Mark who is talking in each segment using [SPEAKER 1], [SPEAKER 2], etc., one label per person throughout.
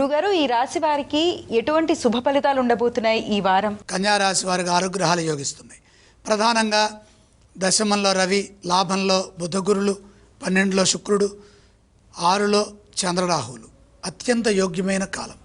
[SPEAKER 1] గురుగారు, ఈ రాశి వారికి ఎటువంటి శుభ ఫలితాలు ఉండబోతున్నాయి ఈ వారం?
[SPEAKER 2] కన్యా రాశి వారికి ఆరుగ్రహాలు యోగిస్తున్నాయి. ప్రధానంగా దశమంలో రవి, లాభంలో బుధగురులు, 12లో శుక్రుడు, 6లో చంద్రరాహువులు. అత్యంత యోగ్యమైన కాలం,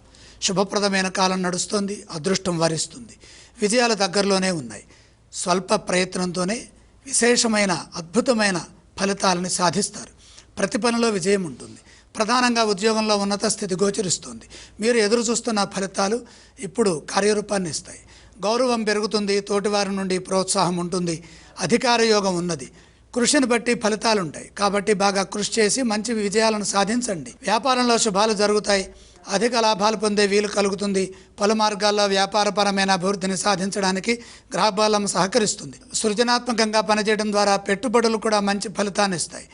[SPEAKER 2] శుభప్రదమైన కాలం నడుస్తుంది. అదృష్టం వరిస్తుంది. విజయాలు దగ్గరలోనే ఉన్నాయి. స్వల్ప ప్రయత్నంతోనే విశేషమైన అద్భుతమైన ఫలితాలను సాధిస్తారు. ప్రతి పనిలో విజయం ఉంటుంది. ప్రధానంగా ఉద్యోగంలో ఉన్నత స్థితి గోచరిస్తుంది. మీరు ఎదురు చూస్తున్న ఫలితాలు ఇప్పుడు కార్యరూపాన్ని ఇస్తాయి. గౌరవం పెరుగుతుంది. తోటివారి నుండి ప్రోత్సాహం ఉంటుంది. అధికార యోగం ఉన్నది. కృషిని బట్టి ఫలితాలు ఉంటాయి. కాబట్టి బాగా కృషి చేసి మంచి విజయాలను సాధించండి. వ్యాపారంలో శుభాలు జరుగుతాయి. అధిక లాభాలు పొందే వీలు కలుగుతుంది. పలు మార్గాల్లో వ్యాపారపరమైన అభివృద్ధిని సాధించడానికి గ్రహబలం సహకరిస్తుంది. సృజనాత్మకంగా పనిచేయడం ద్వారా పెట్టుబడులు కూడా మంచి ఫలితాన్ని ఇస్తాయి.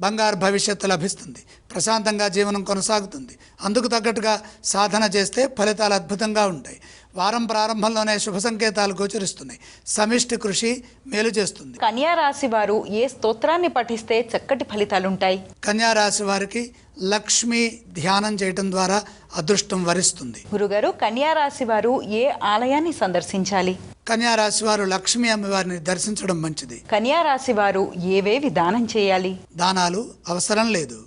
[SPEAKER 2] బంగారు భవిష్యత్తు లభిస్తుంది. ప్రశాంతంగా జీవనం కొనసాగుతుంది. అందుకు తగ్గట్టుగా సాధన చేస్తే ఫలితాలు అద్భుతంగా ఉంటాయి. వారం ప్రారంభంలోనే శుభ సంకేతాలు గోచరిస్తున్నాయి. సమిష్టి కృషి మేలు చేస్తుంది.
[SPEAKER 1] కన్యా రాశి వారు ఏ స్తోత్రాన్ని పఠిస్తే చక్కటి ఫలితాలుంటాయి?
[SPEAKER 2] కన్యా రాశి వారికి లక్ష్మీ ధ్యానం చేయటం ద్వారా అదృష్టం వరిస్తుంది.
[SPEAKER 1] గురుగారు, కన్యా రాశి వారు ఏ ఆలయాన్ని సందర్శించాలి?
[SPEAKER 2] కన్యా రాశి వారు లక్ష్మీ అమ్మవారిని దర్శించడం మంచిది.
[SPEAKER 1] కన్యా రాశి వారు ఏవేవి దానం చేయాలి?
[SPEAKER 2] దానాలు అవసరం లేదు.